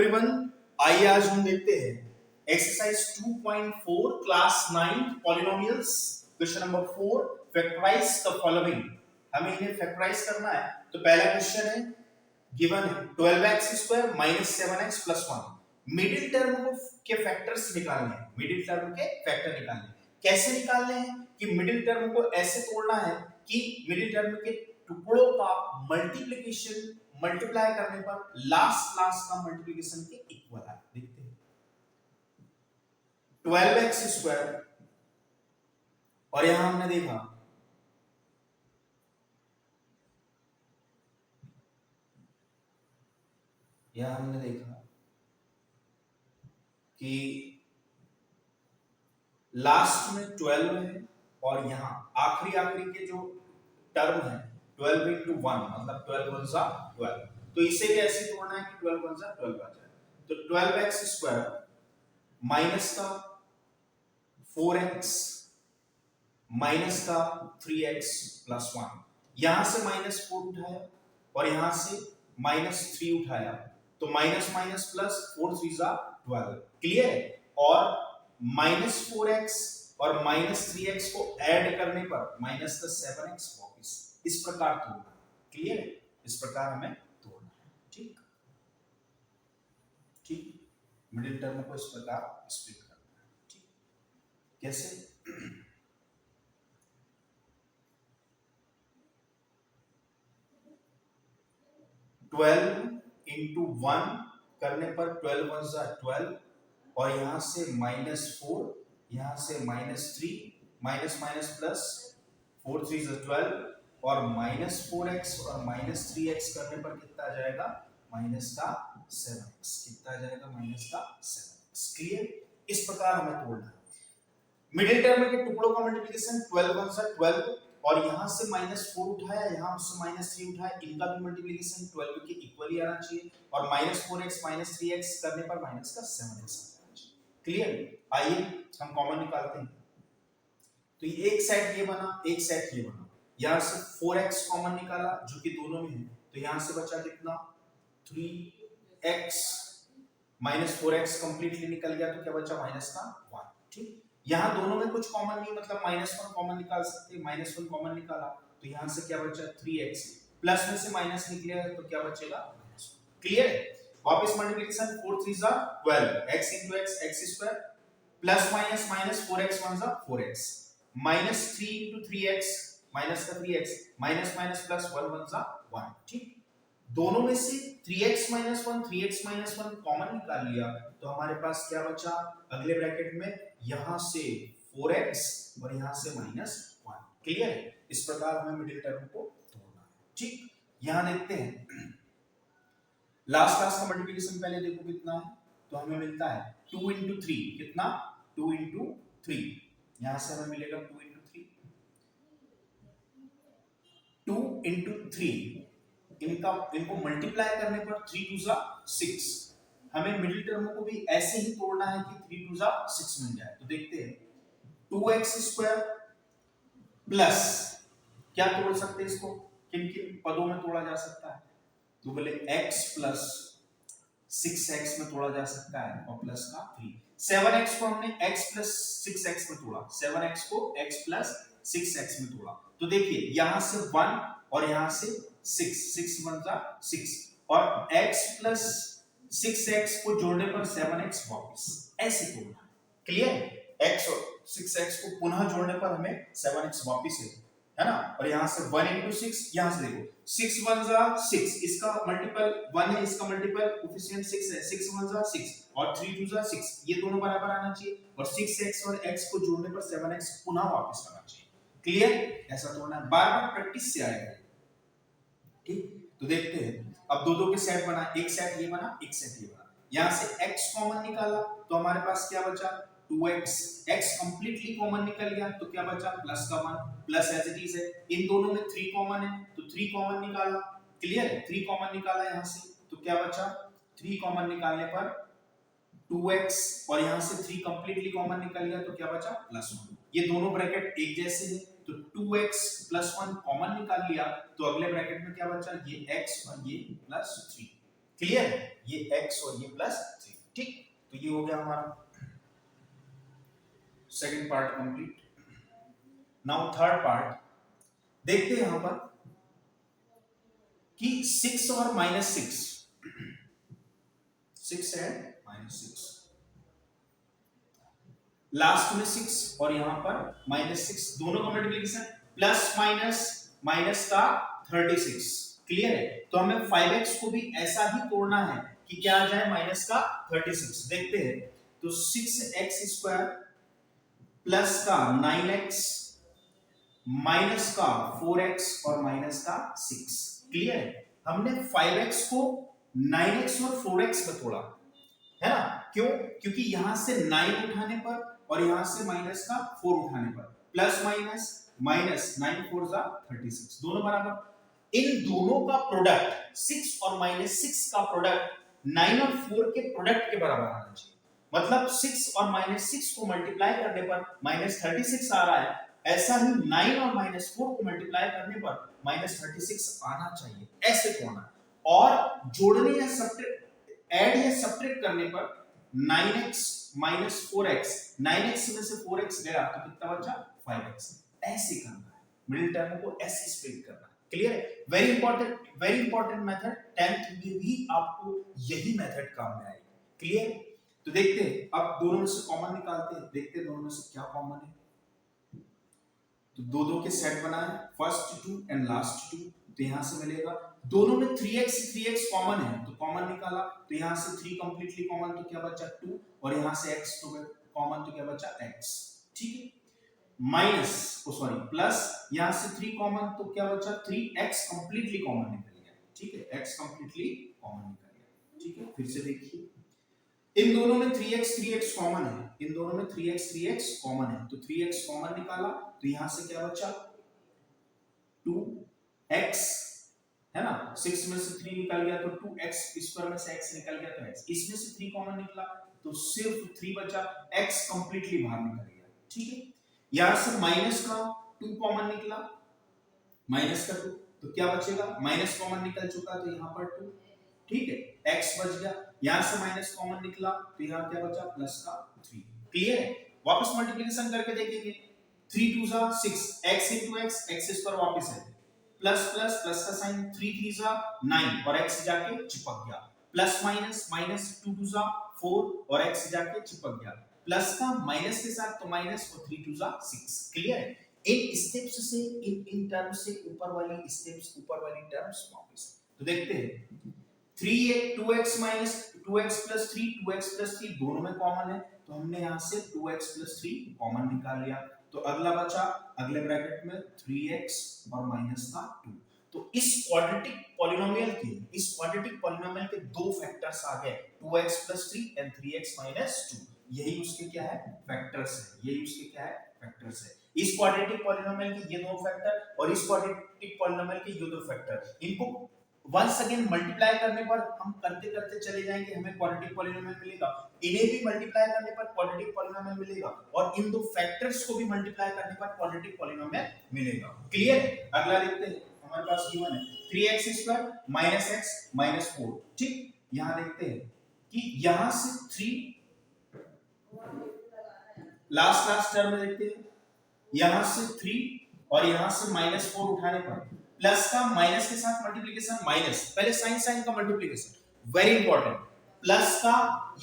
Everyone, आइए आज हम देखते हैं exercise 2.4 class 9 polynomials question number 4 factorise the following. हमें इन्हें फैक्टराइज करना है। तो पहला क्वेश्चन है गिवन है 12x square minus 7x plus 1। Middle term के फैक्टर्स निकालने हैं, मिडिल टर्म के फैक्टर निकालने हैं। कैसे निकालने हैं कि मिडिल टर्म को ऐसे तोड़ना है कि मिडिल टर्म के टुकड़ों का मल्टीप्लिकेशन मल्टीप्लाई करने पर लास्ट का मल्टीप्लिकेशन के इक्वल है। देखते हैं 12x स्क्वायर और यहां हमने देखा कि लास्ट में 12 है और यहां आखिरी के जो टर्म है 12 into 1 मतलब 12 1 जा 12। तो इसे कैसे तोड़ना है कि 12 1 जा 12 आ जाए। तो 12x स्क्वायर माइनस का 4x माइनस का 3x प्लस 1, यहां से माइनस 4 उठाया और यहां से माइनस 3 उठाया तो माइनस माइनस प्लस 4 3 जा 12। क्लियर है। और माइनस 4x और माइनस 3x को ऐड करने पर माइनस का 7x वापस इस प्रकार तोड़ना है। क्लियर है। इस प्रकार हमें तोड़ना है। ठीक ठीक मिडिल टर्म को इस प्रकार स्प्लिट करना है। ठीक कैसे 12 into 1 करने पर 12 1 जा 12 और यहां से माइनस 4 यहां से माइनस 3 माइनस माइनस प्लस 4 3 जा 12 और माइनस 4x और माइनस 3x करने पर कितना आ जाएगा माइनस का 7x। कितना आ जाएगा माइनस का 7x। क्लियर। इस प्रकार हमें तोड़ना है। मिडिल टर्म के टुकड़ों का मल्टीप्लिकेशन 12 1 जा 12 और यहां से माइनस 4 उठाया यहां से माइनस 3 उठाया, इनका भी मल्टीप्लिकेशन 12 के इक्वल ही आना चाहिए और माइनस 4x माइनस 3x करने पर माइनस का 7x आना चाहिए। क्लियर। आइए हम कॉमन निकालते हैं। तो ये एक सेट ये बना एक सेट ये बना, यहां से 4x कॉमन निकाला जो कि दोनों में है तो यहां से बचा कितना 3x माइनस 4x कंप्लीटली निकल गया तो क्या बचा माइनस का 1। ठीक। यहां दोनों में कुछ कॉमन नहीं मतलब माइनस 1 कॉमन निकाल सकते हैं। माइनस 1 कॉमन निकाला तो यहां से क्या बचा 3x प्लस में से माइनस निकलेगा तो क्या बचेगा माइनस 1। क्लियर है। वापस मल्टीप्लिकेशन 4 3 जा 12 x into x x square plus minus minus 4x 1 जा 4x minus 3 into 3x minus का 3x माइनस माइनस प्लस 1 1 जा 1। ठीक। दोनों में से 3x minus 1 3x minus 1 common निकाल लिया तो हमारे पास क्या बचा अगले ब्रैकेट में यहां से 4x और यहां से माइनस 1। क्लियर है। इस प्रकार हमें मिडिल टर्म को तोड़ना है। ठीक। यहां देखते हैं लास्ट क्लास का मल्टीप्लिकेशन पहले देखो कितना है तो हमें मिलता है 2 into 3 कितना 2 into 3 यहां से हमें मिलेगा 2 into 3 2 into 3 इनको मल्टीप्लाई करने पर 3 2 जा 6। हमें मिडिल टर्म को भी ऐसे ही तोड़ना है कि 3 2 जा 6 मिल जाए। तो देखते हैं 2x स्क्वायर प्लस क्या तोड़ सकते हैं इसको किन किन पदों में तोड़ा जा सकता है तो बोले x प्लस 6x में तोड़ा जा सकता है और प्लस का 3। 7x को हमने x प्लस 6x में तोड़ा 7x को x प्लस 6x में तोड़ा तो देखिए यहां से 1 और यहां से 6 1 जा 6 और x प्लस 6x को जोड़ने पर 7x वापस ऐसे तोड़ना है। क्लियर। x और 6x को पुनः जोड़ने पर हमें 7x वापस है ना। और यहां से 1 into 6 यहां से देखो 6 1 जा 6 इसका मल्टीपल 1 है इसका मल्टीपल कोएफिशिएंट 6 है 6 1 जा 6 और 3 2 जा 6 ये दोनों बराबर आना चाहिए और 6x और x को जोड़ने पर 7x पुनः वापस आना चाहिए। क्लियर। ऐसा तोड़ना है बार-बार प्रैक्टिस से आएगा। ठीक। तो देखते हैं अब दो के सेट बना एक सेट ये बना एक सेट ये बना यहां से x कॉमन निकाला तो हमारे पास क्या बचा 2x x कंप्लीटली कॉमन निकल गया तो क्या बचा प्लस का 1 प्लस एज इट इज है। इन दोनों में 3 कॉमन है तो 3 कॉमन निकाला। क्लियर है। 3 कॉमन निकाला यहां से तो क्या बचा 3 कॉमन निकालने पर 2x और यहां से 3 कंप्लीटली कॉमन निकल गया तो क्या बचा प्लस 1। ये दोनों ब्रैकेट एक जैसे हैं तो 2x प्लस 1 कॉमन निकाल लिया तो अगले ब्रैकेट में क्या बचा ये x और ये प्लस 3। क्लियर है, ये x और ये +3, ठीक। तो ये हो गया हमारा second part complete. Now third part देखते हैं यहां पर कि 6 और -6, 6 एंड -6, लास्ट में 6 और यहां पर -6, दोनों का मल्टीप्लिकेशन प्लस माइनस माइनस का 36, क्लियर है। तो हमें 5x को भी ऐसा ही तोड़ना है कि क्या आ जाए माइनस का 36। देखते हैं, तो 6x² प्लस का 9x माइनस का 4x और माइनस का 6, क्लियर है। हमने 5x को 9x और 4x में तोड़ा है ना, क्यों? क्योंकि यहां से 9 उठाने पर और यहां से माइनस का 4 उठाने पर प्लस माइनस माइनस 9 4 जा 36, दोनों बराबर। इन दोनों का प्रोडक्ट 6 और -6 का प्रोडक्ट 9 और 4 के प्रोडक्ट के बराबर आना चाहिए। मतलब 6 और -6 को मल्टीप्लाई करने पर -36 आ रहा है, ऐसा ही 9 और -4 को मल्टीप्लाई करने पर -36 आना चाहिए, ऐसे होना। और जोड़ने या सब्ट्रैक्ट, ऐड या सब्ट्रैक्ट करने पर 9x - 4x, 9x में से 4x गया तो कितना बचा 5x, ऐसे करना है, मिडिल टर्म को ऐसे स्प्लिट करना है, क्लियर है। वेरी इंपॉर्टेंट मेथड, 10th में भी आपको यही मेथड काम में आएगी, क्लियर। तो देखते हैं, अब दोनों में से कॉमन निकालते हैं, देखते हैं दोनों में से क्या कॉमन है। तो दो दो के सेट बना है, फर्स्ट 2 एंड लास्ट 2, तो यहां से मिलेगा, दोनों में 3x कॉमन है तो कॉमन निकाला, तो यहां से 3 कंप्लीटली कॉमन तो क्या बचा 2, और यहां से x तो कॉमन तो क्या बचा x, ठीक है। माइनस सॉरी प्लस, यहां से 3 कॉमन तो क्या बचा 3x कंप्लीटली कॉमन निकल गया, ठीक है, x कंप्लीटली कॉमन निकल गया, ठीक है। फिर से देखिए, इन दोनों में 3x कॉमन है, इन दोनों में 3x कॉमन है, तो 3x कॉमन निकाला, तो यहां से क्या बचा 2x, है ना, 6 में से 3 निकल गया तो 2x, स्क्वायर में से x निकल गया तो x, इसमें से 3 कॉमन निकला तो सिर्फ 3 बचा, x कंप्लीटली बाहर निकल गया, ठीक है। यहां से माइनस का 2 कॉमन निकला, माइनस का 2, तो क्या बचेगा, माइनस कॉमन निकल चुका तो यहां पर 2, ठीक है, x बच गया। यहां से माइनस कॉमन निकला तो यहां क्या बचा प्लस का 3, क्लियर है। वापस मल्टीप्लिकेशन करके देखेंगे, 3 2 जा 6, x into x, x square वापस है, प्लस प्लस प्लस का साइन, 3 3 जा 9 और x जाके चिपक गया, प्लस माइनस माइनस 2 2 जा 4 और x जाके चिपक गया, प्लस का माइनस के साथ तो माइनस और 3 2 जा 6, क्लियर है। इन स्टेप्स से, इन टर्म्स से ऊपर वाली स्टेप्स, ऊपर वाली टर्म्स वापस, तो देखते हैं 2x plus 3, 2x plus 3 दोनों में कॉमन है, तो हमने यहां से 2x plus 3 कॉमन निकाल लिया, तो अगला बचा अगले ब्रैकेट में 3x और माइनस का 2। तो इस क्वाड्रेटिक पॉलिनोमियल के दो फैक्टर्स आ गए, 2x plus 3 and 3x minus 2, यही उसके क्या है फैक्टर्स है, यही उसके क्या है फैक्टर्स है। इस क्वाड्रेटिक पॉलिनोमियल के ये दो फैक्टर और इस क्वाड्रेटिक पॉलिनोमियल के ये दो फैक्टर, इनको वंस अगेन मल्टीप्लाई करने पर हम करते करते चले जाएंगे, हमें क्वाड्रेटिक पॉलिनोमियल मिलेगा, इन्हें भी मल्टीप्लाई करने पर क्वाड्रेटिक पॉलिनोमियल मिलेगा, और इन दो फैक्टर्स को भी मल्टीप्लाई करने पर क्वाड्रेटिक पॉलिनोमियल मिलेगा, क्लियर है। अगला देखते हैं, हमारे पास गिवन है 3x² - x - 4, ठीक। यहां देखते हैं कि यहां से 3 लास्ट टर्म में देखते हैं, यहां से 3 और यहां से -4 उठाने पर प्लस का माइनस के साथ मल्टीप्लिकेशन, माइनस पहले साइन का मल्टीप्लिकेशन, वेरी इंपॉर्टेंट, प्लस का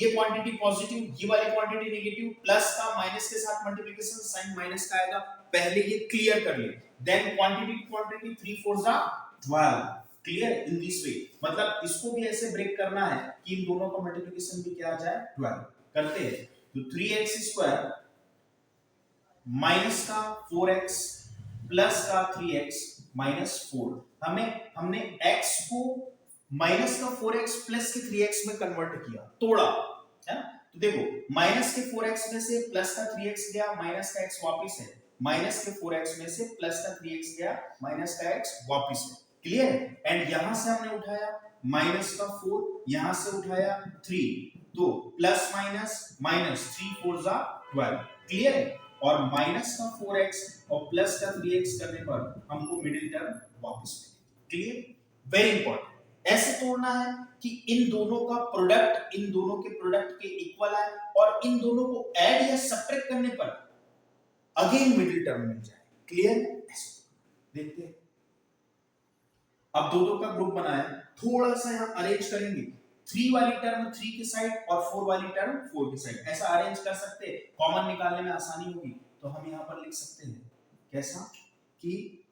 ये क्वांटिटी पॉजिटिव, ये वाली क्वांटिटी नेगेटिव, प्लस का माइनस के साथ मल्टीप्लिकेशन, साइन माइनस का आएगा, पहले ये क्लियर कर लिए, देन क्वांटिटी 3 4 जा 12, क्लियर इन दिस वे। मतलब इसको भी ऐसे ब्रेक करना है कि इन दोनों का मल्टीप्लिकेशन भी क्या आ जाए 12, करते हैं। तो 3x² माइनस का 4x प्लस का 3x -4, हमने x को माइनस का 4x प्लस के 3x में कन्वर्ट किया, तोड़ा, है ना। तो देखो माइनस के 4x में से प्लस का 3x गया, माइनस का x वापस है, माइनस के 4x में से प्लस का 3x गया, माइनस का x वापस है, क्लियर है। एंड यहां से हमने उठाया माइनस का 4, यहां से उठाया 3, तो प्लस माइनस माइनस 3 4 जा 12, क्लियर है। और माइनस का 4x और प्लस का 3x करने पर हमको मिडिल टर्म वापस मिलेगी, क्लियर, वेरी इंपॉर्टेंट। ऐसे तोड़ना है कि इन दोनों का प्रोडक्ट इन दोनों के प्रोडक्ट के इक्वल है और इन दोनों को ऐड या सब्ट्रैक्ट करने पर अगेन मिडिल टर्म मिल जाए। क्लियर? ऐसे देखते हैं। अब दो दो का ग्रुप बनाया, थोड़ा सा यहां अरेंज करेंगे, 3 वाली टर्म 3 की साइड और 4 वाली टर्म 4 की साइड, ऐसा अरेंज कर सकते हैं, कॉमन निकालने में आसानी होगी। तो हम यहां पर लिख सकते हैं कैसा कि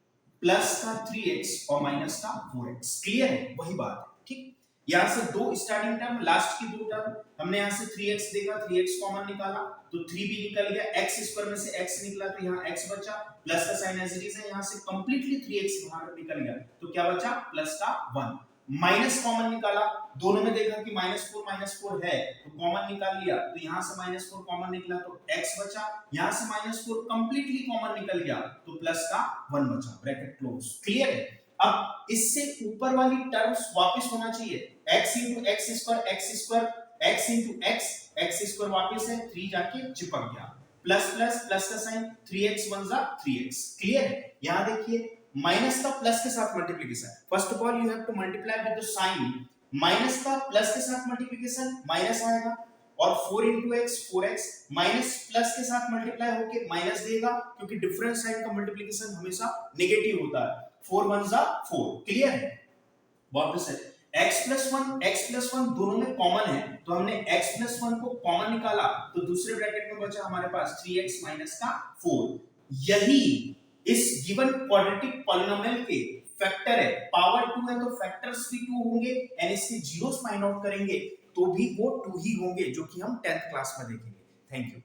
प्लस का 3x और माइनस का 4x। क्लियर है? वही बात है। ठीक, यहां से दो स्टार्टिंग टर्म, लास्ट की दो टर्म, हमने यहां से 3x देखा, 3x कॉमन निकाला तो 3 भी निकल गया, x स्क्वायर में से x निकला तो यहां x बचा, प्लस का साइन एज इट इज है, यहां से कंप्लीटली 3x बाहर निकल गया तो क्या बचा? प्लस का 1। माइनस कॉमन निकाला, दोनों में देखा कि -4 है तो कॉमन निकाल लिया, तो यहां से -4 कॉमन निकला तो x बचा, यहां से -4 कंप्लीटली कॉमन निकल गया तो प्लस का 1 बचा, ब्रैकेट क्लोज। क्लियर है? अब इससे ऊपर वाली टर्म्स वापस होना चाहिए, x into x square x into x square वापस है, 3 जाके चिपक गया, प्लस प्लस प्लस का साइन, 3x 1 जा 3x। क्लियर है? यहां देखिए माइनस का प्लस के साथ multiplication, first of all you have to multiply with the sign, minus का प्लस के साथ मल्टीप्लिकेशन माइनस आएगा और 4 into x 4x minus plus के साथ मल्टीप्लाई होके माइनस देगा, क्योंकि डिफरेंस साइन का मल्टीप्लिकेशन हमेशा नेगेटिव होता है, 4 1 जा 4। क्लियर है? वापस है x plus 1 दोनों में कॉमन है तो हमने x plus 1 को कॉमन निकाला तो दूसरे ब्रैकेट में बचा हमारे पास 3x minus का 4। यही इस गिवन क्वाड्रेटिक पॉलिनोमियल के फैक्टर है, पावर 2 है तो फैक्टर्स भी 2 होंगे एंड इसके जीरोस फाइंड आउट करेंगे तो भी वो 2 ही होंगे, जो कि हम 10th क्लास में देखेंगे। Thank you.